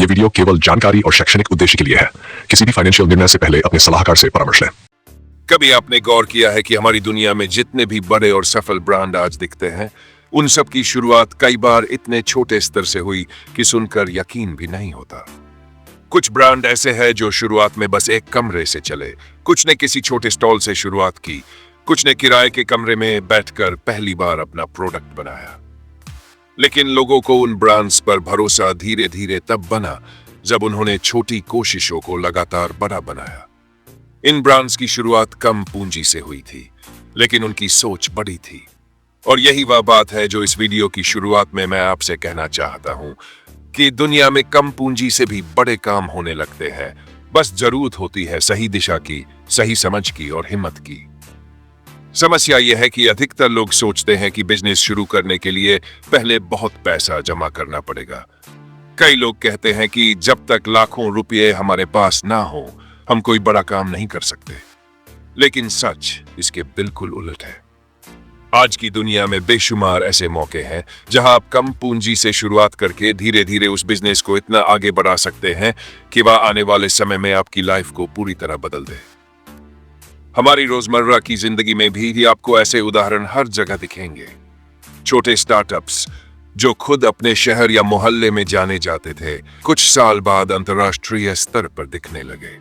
ये वीडियो केवल जानकारी और शैक्षणिक उद्देश्य के लिए है। किसी भी फाइनेंशियल निर्णय से पहले अपने सलाहकार से परामर्श लें। कभी आपने गौर किया है कि हमारी दुनिया में जितने भी बड़े और सफल ब्रांड आज दिखते हैं, उन सब की शुरुआत कई बार इतने छोटे स्तर से हुई कि सुनकर यकीन भी नहीं होता। कुछ ब्रांड ऐसे हैं जो शुरुआत में बस एक कमरे से चले, कुछ ने किसी छोटे स्टॉल से शुरुआत की, कुछ ने किराए के कमरे में बैठकर पहली बार अपना प्रोडक्ट बनाया। लेकिन लोगों को उन ब्रांड्स पर भरोसा धीरे धीरे तब बना जब उन्होंने छोटी कोशिशों को लगातार बड़ा बनाया। इन ब्रांड्स की शुरुआत कम पूंजी से हुई थी, लेकिन उनकी सोच बड़ी थी। और यही वह बात है जो इस वीडियो की शुरुआत में मैं आपसे कहना चाहता हूं कि दुनिया में कम पूंजी से भी बड़े काम होने लगते हैं। बस जरूरत होती है सही दिशा की, सही समझ की और हिम्मत की। समस्या यह है कि अधिकतर लोग सोचते हैं कि बिजनेस शुरू करने के लिए पहले बहुत पैसा जमा करना पड़ेगा। कई लोग कहते हैं कि जब तक लाखों रुपए हमारे पास ना हो, हम कोई बड़ा काम नहीं कर सकते। लेकिन सच इसके बिल्कुल उलट है। आज की दुनिया में बेशुमार ऐसे मौके हैं जहां आप कम पूंजी से शुरुआत करके धीरे धीरे उस बिजनेस को इतना आगे बढ़ा सकते हैं कि वह आने वाले समय में आपकी लाइफ को पूरी तरह बदल दे। हमारी रोजमर्रा की जिंदगी में भी आपको ऐसे उदाहरण हर जगह दिखेंगे। छोटे स्टार्टअप्स जो खुद अपने शहर या मोहल्ले में जाने जाते थे, कुछ साल बाद अंतर्राष्ट्रीय स्तर पर दिखने लगे।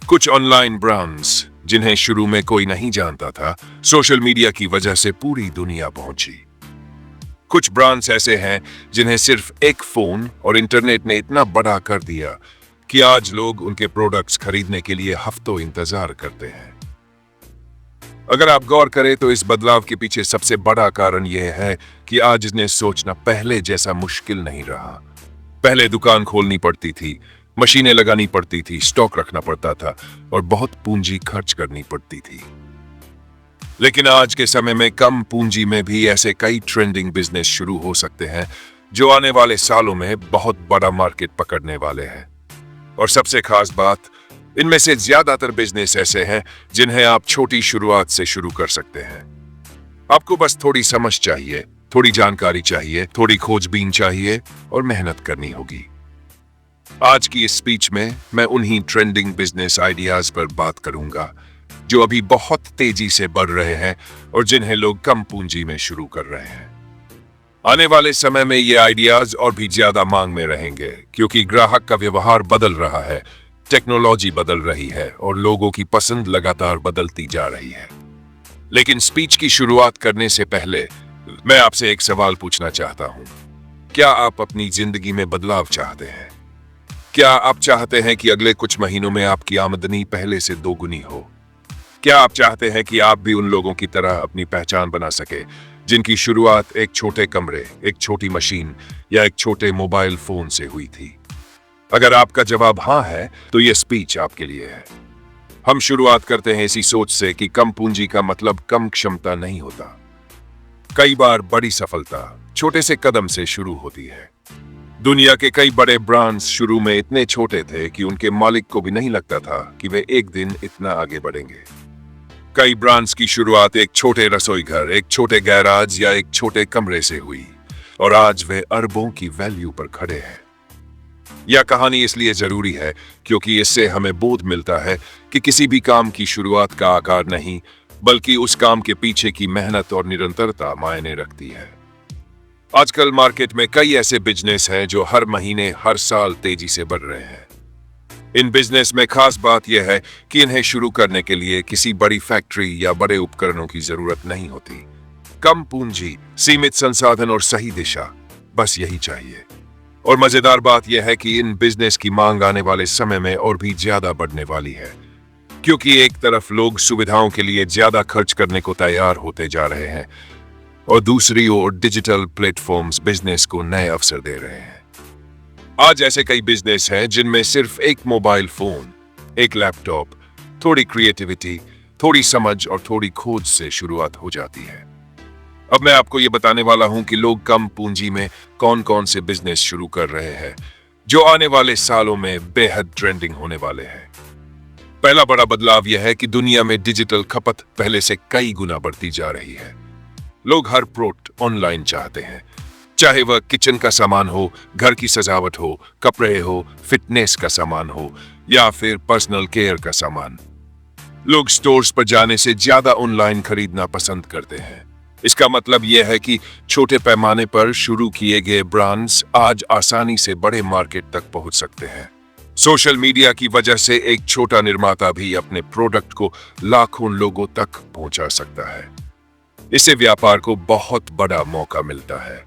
कुछ ऑनलाइन ब्रांड्स जिन्हें शुरू में कोई नहीं जानता था, सोशल मीडिया की वजह से पूरी दुनिया पहुंची। कुछ ब्रांड्स ऐसे हैं जिन्हें सिर्फ एक फोन और इंटरनेट ने इतना बड़ा कर दिया कि आज लोग उनके प्रोडक्ट्स खरीदने के लिए हफ्तों इंतजार करते हैं। अगर आप गौर करें तो इस बदलाव के पीछे सबसे बड़ा कारण यह है कि आज इन्हें सोचना पहले जैसा मुश्किल नहीं रहा। पहले दुकान खोलनी पड़ती थी, मशीनें लगानी पड़ती थी, स्टॉक रखना पड़ता था और बहुत पूंजी खर्च करनी पड़ती थी। लेकिन आज के समय में कम पूंजी में भी ऐसे कई ट्रेंडिंग बिजनेस शुरू हो सकते हैं जो आने वाले सालों में बहुत बड़ा मार्केट पकड़ने वाले हैं। और सबसे खास बात, इनमें से ज्यादातर बिजनेस ऐसे हैं जिन्हें आप छोटी शुरुआत से शुरू कर सकते हैं। आपको बस थोड़ी समझ चाहिए, थोड़ी जानकारी चाहिए, थोड़ी खोजबीन चाहिए और मेहनत करनी होगी। आज की इस स्पीच में मैं उन्हीं ट्रेंडिंग बिजनेस आइडियाज पर बात करूंगा जो अभी बहुत तेजी से बढ़ रहे हैं और जिन्हें लोग कम पूंजी में शुरू कर रहे हैं। आने वाले समय में ये आइडियाज और भी ज्यादा मांग में रहेंगे क्योंकि ग्राहक का व्यवहार बदल रहा है, टेक्नोलॉजी बदल रही है और लोगों की पसंद लगातार बदलती जा रही है। लेकिन स्पीच की शुरुआत करने से पहले मैं आपसे एक सवाल पूछना चाहता हूं। क्या आप अपनी जिंदगी में बदलाव चाहते हैं? क्या आप चाहते हैं कि अगले कुछ महीनों में आपकी आमदनी पहले से दोगुनी हो? क्या आप चाहते हैं कि आप भी उन लोगों की तरह अपनी पहचान बना सके जिनकी शुरुआत एक छोटे कमरे, एक छोटी मशीन या एक छोटे मोबाइल फोन से हुई थी? अगर आपका जवाब हाँ है तो यह स्पीच आपके लिए है। हम शुरुआत करते हैं इसी सोच से कि कम पूंजी का मतलब कम क्षमता नहीं होता। कई बार बड़ी सफलता छोटे से कदम से शुरू होती है। दुनिया के कई बड़े ब्रांड्स शुरू में इतने छोटे थे कि उनके मालिक को भी नहीं लगता था कि वे एक दिन इतना आगे बढ़ेंगे। कई ब्रांड्स की शुरुआत एक छोटे रसोई घर, एक छोटे गैराज या एक छोटे कमरे से हुई और आज वे अरबों की वैल्यू पर खड़े हैं। यह कहानी इसलिए जरूरी है क्योंकि इससे हमें बोध मिलता है कि किसी भी काम की शुरुआत का आकार नहीं, बल्कि उस काम के पीछे की मेहनत और निरंतरता मायने रखती है। आजकल मार्केट में कई ऐसे बिजनेस हैं जो हर महीने, हर साल तेजी से बढ़ रहे हैं। इन बिजनेस में खास बात यह है कि इन्हें शुरू करने के लिए किसी बड़ी फैक्ट्री या बड़े उपकरणों की जरूरत नहीं होती। कम पूंजी, सीमित संसाधन और सही दिशा, बस यही चाहिए। और मजेदार बात यह है कि इन बिजनेस की मांग आने वाले समय में और भी ज्यादा बढ़ने वाली है, क्योंकि एक तरफ लोग सुविधाओं के लिए ज्यादा खर्च करने को तैयार होते जा रहे हैं और दूसरी ओर डिजिटल प्लेटफॉर्म्स बिजनेस को नए अवसर दे रहे हैं। आज ऐसे कई बिजनेस हैं जिनमें सिर्फ एक मोबाइल फोन, एक लैपटॉप, थोड़ी क्रिएटिविटी, थोड़ी समझ और थोड़ी खोज से शुरुआत हो जाती है। अब मैं आपको ये बताने वाला हूं कि लोग कम पूंजी में कौन कौन से बिजनेस शुरू कर रहे हैं जो आने वाले सालों में बेहद ट्रेंडिंग होने वाले हैं। पहला बड़ा बदलाव यह है कि दुनिया में डिजिटल खपत पहले से कई गुना बढ़ती जा रही है। लोग हर प्रोडक्ट ऑनलाइन चाहते हैं। चाहे वह किचन का सामान हो, घर की सजावट हो, कपड़े हो, फिटनेस का सामान हो या फिर पर्सनल केयर का सामान। लोग स्टोर्स पर जाने से ज्यादा ऑनलाइन खरीदना पसंद करते हैं। इसका मतलब यह है कि छोटे पैमाने पर शुरू किए गए ब्रांड्स आज आसानी से बड़े मार्केट तक पहुंच सकते हैं। सोशल मीडिया की वजह से एक छोटा निर्माता भी अपने प्रोडक्ट को लाखों लोगों तक पहुंचा सकता है। इससे व्यापार को बहुत बड़ा मौका मिलता है।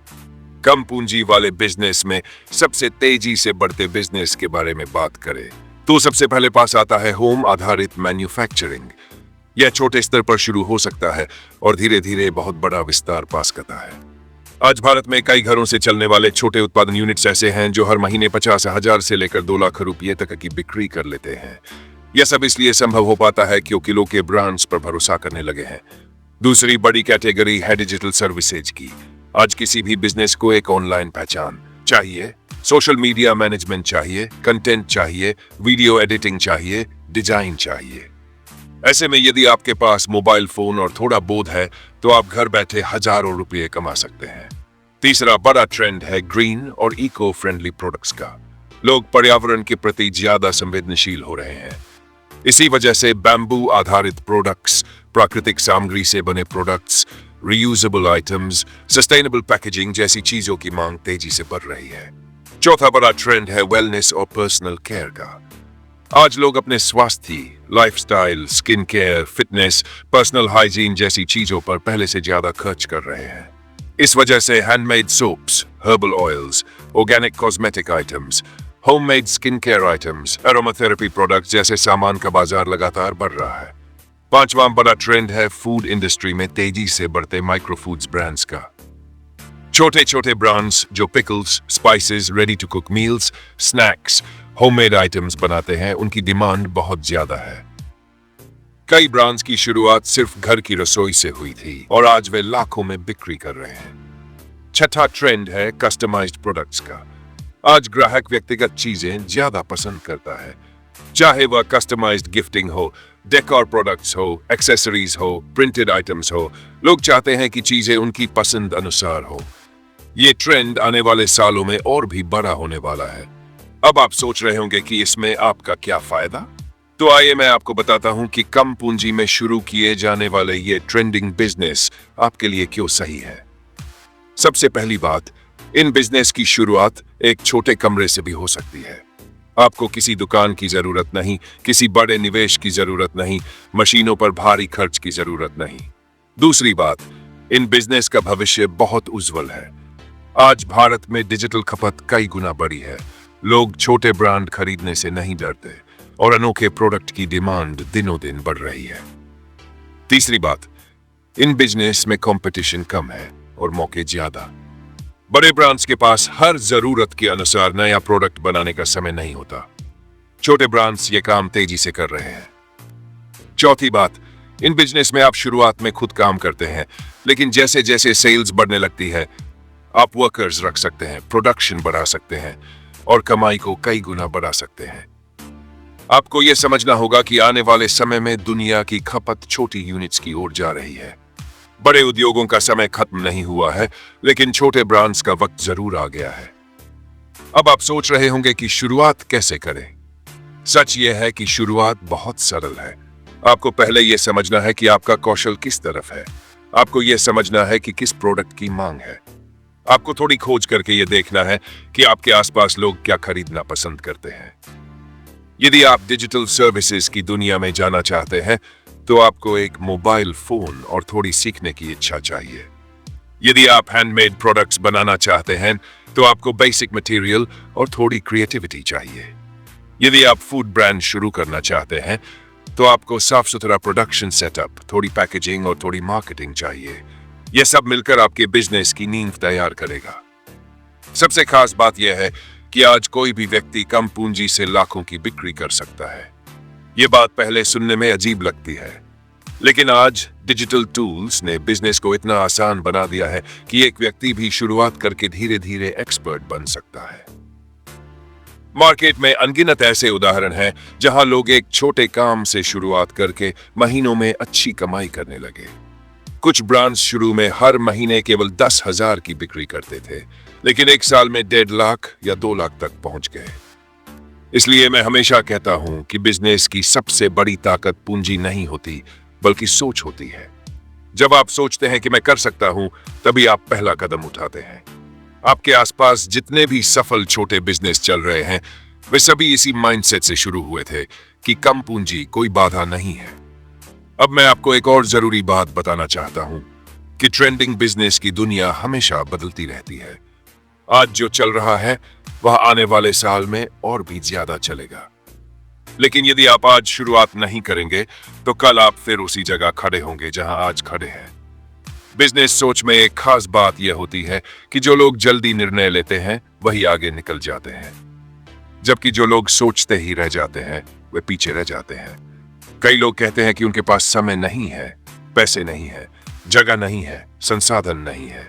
कम पूंजी वाले बिजनेस में सबसे तेजी से बढ़ते बिजनेस के बारे में बात करें तो सबसे पहले पास आता है होम आधारित मैन्युफैक्चरिंग। यह छोटे स्तर पर शुरू हो सकता है और धीरे धीरे बहुत बड़ा विस्तार पास करता है। आज भारत में कई घरों से चलने वाले छोटे उत्पादन यूनिट्स ऐसे हैं जो हर महीने 50,000 से लेकर 2 लाख रुपये तक की बिक्री कर लेते हैं। यह सब इसलिए संभव हो पाता है क्योंकि लोग के ब्रांड्स पर भरोसा करने लगे हैं। दूसरी बड़ी कैटेगरी है डिजिटल सर्विसेज की। आज किसी भी बिजनेस को एक ऑनलाइन पहचान चाहिए, सोशल मीडिया मैनेजमेंट चाहिए, कंटेंट चाहिए, वीडियो एडिटिंग चाहिए, डिजाइन चाहिए। ऐसे में यदि आपके पास मोबाइल फोन और थोड़ा बोध है तो आप घर बैठे हजारों रुपये कमा सकते हैं। तीसरा बड़ा ट्रेंड है ग्रीन और इको फ्रेंडली प्रोडक्ट्स का। लोग पर्यावरण के प्रति ज्यादा संवेदनशील हो रहे हैं। इसी वजह से बैम्बू आधारित प्रोडक्ट्स, प्राकृतिक सामग्री से बने products, reusable items, sustainable packaging जैसी चीजों की मांग तेजी से बढ़ रही है। चौथा बड़ा ट्रेंड है वेलनेस और पर्सनल केयर का। आज लोग अपने स्वास्थ्य, lifestyle, skin care, fitness, personal hygiene जैसी चीजों पर पहले से ज्यादा खर्च कर रहे हैं। इस वजह से handmade soaps, herbal oils, organic cosmetic items, homemade skin care items, aromatherapy products जैसे सामान का बाजार लगातार बढ़ रहा है। पांचवां बड़ा ट्रेंड है फूड इंडस्ट्री में तेजी से बढ़ते माइक्रो फूड्स ब्रांड्स का। छोटे छोटे ब्रांड्स जो pickles, spices, ready to cook meals, snacks, homemade items बनाते हैं, उनकी डिमांड बहुत ज्यादा है। कई ब्रांड्स की शुरुआत सिर्फ घर की रसोई से हुई थी और आज वे लाखों में बिक्री कर रहे हैं। छठा ट्रेंड है कस्टमाइज्ड प्रोडक्ट्स का। आज ग्राहक व्यक्तिगत चीजें ज्यादा पसंद करता है, चाहे वह कस्टमाइज्ड गिफ्टिंग हो, डेकोर प्रोडक्ट्स हो, एक्सेसरीज हो, प्रिंटेड आइटम्स हो। लोग चाहते हैं कि चीजें उनकी पसंद अनुसार हो। ये ट्रेंड आने वाले सालों में और भी बड़ा होने वाला है। अब आप सोच रहे होंगे कि इसमें आपका क्या फायदा? तो आइए मैं आपको बताता हूं कि कम पूंजी में शुरू किए जाने वाले ये ट्रेंडिंग बिजनेस आपके लिए क्यों सही है। सबसे पहली बात, इन बिजनेस की शुरुआत एक छोटे कमरे से भी हो सकती है। आपको किसी दुकान की जरूरत नहीं, किसी बड़े निवेश की जरूरत नहीं, मशीनों पर भारी खर्च की जरूरत नहीं। दूसरी बात, इन बिजनेस का भविष्य बहुत उज्जवल है। आज भारत में डिजिटल खपत कई गुना बढ़ी है। लोग छोटे ब्रांड खरीदने से नहीं डरते और अनोखे प्रोडक्ट की डिमांड दिनों दिन बढ़ रही है। तीसरी बात, इन बिजनेस में कंपटीशन कम है और मौके ज्यादा। बड़े ब्रांड्स के पास हर जरूरत के अनुसार नया प्रोडक्ट बनाने का समय नहीं होता। छोटे ब्रांड्स ये काम तेजी से कर रहे हैं। चौथी बात, इन बिजनेस में आप शुरुआत में खुद काम करते हैं, लेकिन जैसे जैसे सेल्स बढ़ने लगती है आप वर्कर्स रख सकते हैं, प्रोडक्शन बढ़ा सकते हैं और कमाई को कई गुना बढ़ा सकते हैं। आपको यह समझना होगा कि आने वाले समय में दुनिया की खपत छोटी यूनिट्स की ओर जा रही है। बड़े उद्योगों का समय खत्म नहीं हुआ है, लेकिन छोटे ब्रांड्स का वक्त जरूर आ गया है। अब आप सोच रहे होंगे कि शुरुआत कैसे करें। सच यह है कि शुरुआत बहुत सरल है। आपको पहले यह समझना है कि आपका कौशल किस तरफ है। आपको यह समझना है कि किस प्रोडक्ट की मांग है। आपको थोड़ी खोज करके यह देखना है कि आपके आसपास लोग क्या खरीदना पसंद करते हैं। यदि आप डिजिटल सर्विसेज की दुनिया में जाना चाहते हैं तो आपको एक मोबाइल फोन और थोड़ी सीखने की इच्छा चाहिए। यदि आप हैंडमेड प्रोडक्ट्स बनाना चाहते हैं तो आपको बेसिक मटेरियल और थोड़ी क्रिएटिविटी चाहिए। यदि आप फूड ब्रांड शुरू करना चाहते हैं तो आपको साफ सुथरा प्रोडक्शन सेटअप, थोड़ी पैकेजिंग और थोड़ी मार्केटिंग चाहिए। यह सब मिलकर आपके बिजनेस की नींव तैयार करेगा। सबसे खास बात यह है कि आज कोई भी व्यक्ति कम पूंजी से लाखों की बिक्री कर सकता है। यह बात पहले सुनने में अजीब लगती है, लेकिन आज डिजिटल टूल्स ने बिजनेस को इतना आसान बना दिया है कि एक व्यक्ति भी शुरुआत करके धीरे धीरे एक्सपर्ट बन सकता है। मार्केट में अनगिनत ऐसे उदाहरण हैं जहां लोग एक छोटे काम से शुरुआत करके महीनों में अच्छी कमाई करने लगे। कुछ ब्रांड्स शुरू में हर महीने केवल 10,000 की बिक्री करते थे, लेकिन 1 साल में 1.5 लाख या 2 लाख तक पहुंच गए। इसलिए मैं हमेशा कहता हूं कि बिजनेस की सबसे बड़ी ताकत पूंजी नहीं होती, बल्कि सोच होती है। जब आप सोचते हैं कि मैं कर सकता हूं, तभी आप पहला कदम उठाते हैं। आपके आसपास जितने भी सफल छोटे बिजनेस चल रहे हैं, वे सभी इसी माइंडसेट से शुरू हुए थे कि कम पूंजी कोई बाधा नहीं है। अब मैं आपको एक और जरूरी बात बताना चाहता हूं कि ट्रेंडिंग बिजनेस की दुनिया हमेशा बदलती रहती है। आज जो चल रहा है वह आने वाले साल में और भी ज्यादा चलेगा। लेकिन यदि आप आज शुरुआत नहीं करेंगे तो कल आप फिर उसी जगह खड़े होंगे जहां आज खड़े हैं। बिजनेस सोच में एक खास बात यह होती है कि जो लोग जल्दी निर्णय लेते हैं वही आगे निकल जाते हैं, जबकि जो लोग सोचते ही रह जाते हैं वे पीछे रह जाते हैं। कई लोग कहते हैं कि उनके पास समय नहीं है, पैसे नहीं है, जगह नहीं है, संसाधन नहीं है,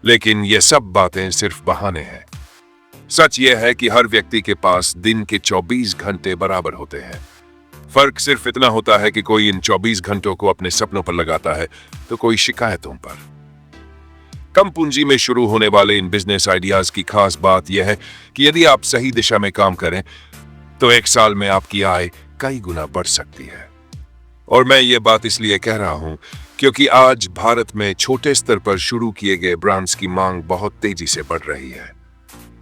लेकिन ये सब बातें सिर्फ बहाने हैं। सच यह है कि हर व्यक्ति के पास दिन के 24 घंटे बराबर होते हैं। फर्क सिर्फ इतना होता है कि कोई इन 24 घंटों को अपने सपनों पर लगाता है तो कोई शिकायतों पर। कम पूंजी में शुरू होने वाले इन बिजनेस आइडियाज की खास बात यह है कि यदि आप सही दिशा में काम करें तो 1 साल में आपकी आय कई गुना बढ़ सकती है। और मैं ये बात इसलिए कह रहा हूं क्योंकि आज भारत में छोटे स्तर पर शुरू किए गए ब्रांड्स की मांग बहुत तेजी से बढ़ रही है।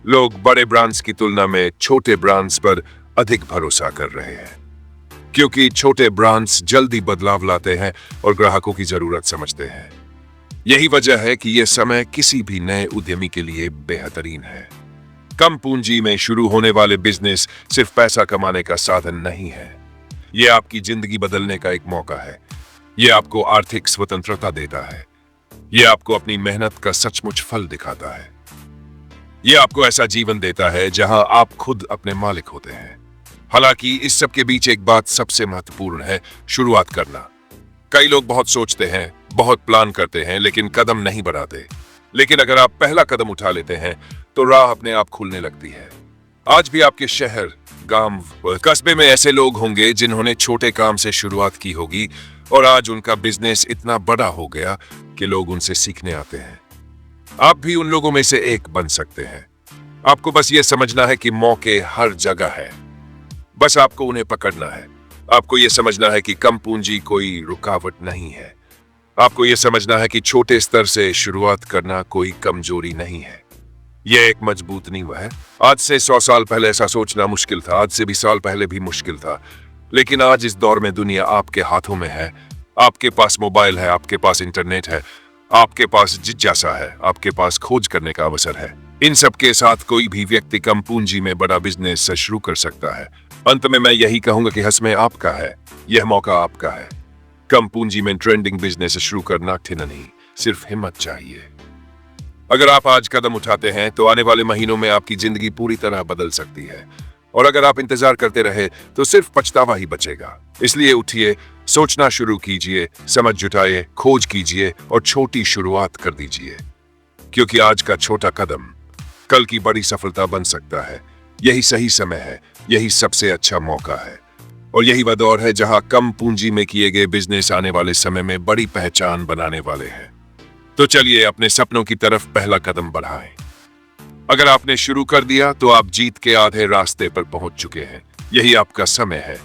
लोग बड़े ब्रांड्स की तुलना में छोटे ब्रांड्स पर अधिक भरोसा कर रहे हैं, क्योंकि छोटे ब्रांड्स जल्दी बदलाव लाते हैं और ग्राहकों की जरूरत समझते हैं। यही वजह है कि यह समय किसी भी नए उद्यमी के लिए बेहतरीन है। कम पूंजी में शुरू होने वाले बिजनेस सिर्फ पैसा कमाने का साधन नहीं है, यह आपकी जिंदगी बदलने का एक मौका है। यह आपको आर्थिक स्वतंत्रता देता है। यह आपको अपनी मेहनत का सचमुच फल दिखाता है। यह आपको ऐसा जीवन देता है जहां आप खुद अपने मालिक होते हैं। हालांकि इस सब के बीच एक बात सबसे महत्वपूर्ण है, शुरुआत करना। कई लोग बहुत सोचते हैं, बहुत प्लान करते हैं, लेकिन कदम नहीं बढ़ाते। लेकिन अगर आप पहला कदम उठा लेते हैं तो राह अपने आप खुलने लगती है। आज भी आपके शहर, गांव, कस्बे में ऐसे लोग होंगे जिन्होंने छोटे काम से शुरुआत की होगी और आज उनका बिजनेस इतना बड़ा हो गया कि लोग उनसे सीखने आते हैं। आप भी उन लोगों में से एक बन सकते हैं। आपको बस ये समझना है कि मौके हर जगह है, बस आपको उन्हें पकड़ना है। आपको यह समझना है कि कम पूंजी कोई रुकावट नहीं है। आपको यह समझना है कि छोटे स्तर से शुरुआत करना कोई कमजोरी नहीं है, यह एक मजबूत नींव है। आज से 100 साल पहले ऐसा सोचना मुश्किल था, आज से भी साल पहले भी मुश्किल था, लेकिन आज इस दौर में दुनिया आपके हाथों में है। आपके पास मोबाइल है, आपके पास इंटरनेट है, आपके पास जिज्ञासा है, आपके पास खोज करने का अवसर है। इन सब के साथ कोई भी व्यक्ति कम पूंजी में बड़ा बिजनेस से शुरू कर सकता है। अंत में मैं यही कहूंगा कि हसमें आपका है, यह मौका आपका है। कम पूंजी में ट्रेंडिंग बिजनेस शुरू करना कठिन नहीं, सिर्फ हिम्मत चाहिए। अगर आप आज कदम उठाते हैं तो आने वाले महीनों में आपकी जिंदगी पूरी तरह बदल सकती है, और अगर आप इंतजार करते रहे तो सिर्फ पछतावा ही बचेगा। इसलिए उठिए, सोचना शुरू कीजिए, समझ जुटाइए, खोज कीजिए और छोटी शुरुआत कर दीजिए, क्योंकि आज का छोटा कदम कल की बड़ी सफलता बन सकता है। यही सही समय है, यही सबसे अच्छा मौका है, और यही वह दौर है जहां कम पूंजी में किए गए बिजनेस आने वाले समय में बड़ी पहचान बनाने वाले हैं। तो चलिए अपने सपनों की तरफ पहला कदम बढ़ाएं। अगर आपने शुरू कर दिया तो आप जीत के आधे रास्ते पर पहुंच चुके हैं। यही आपका समय है।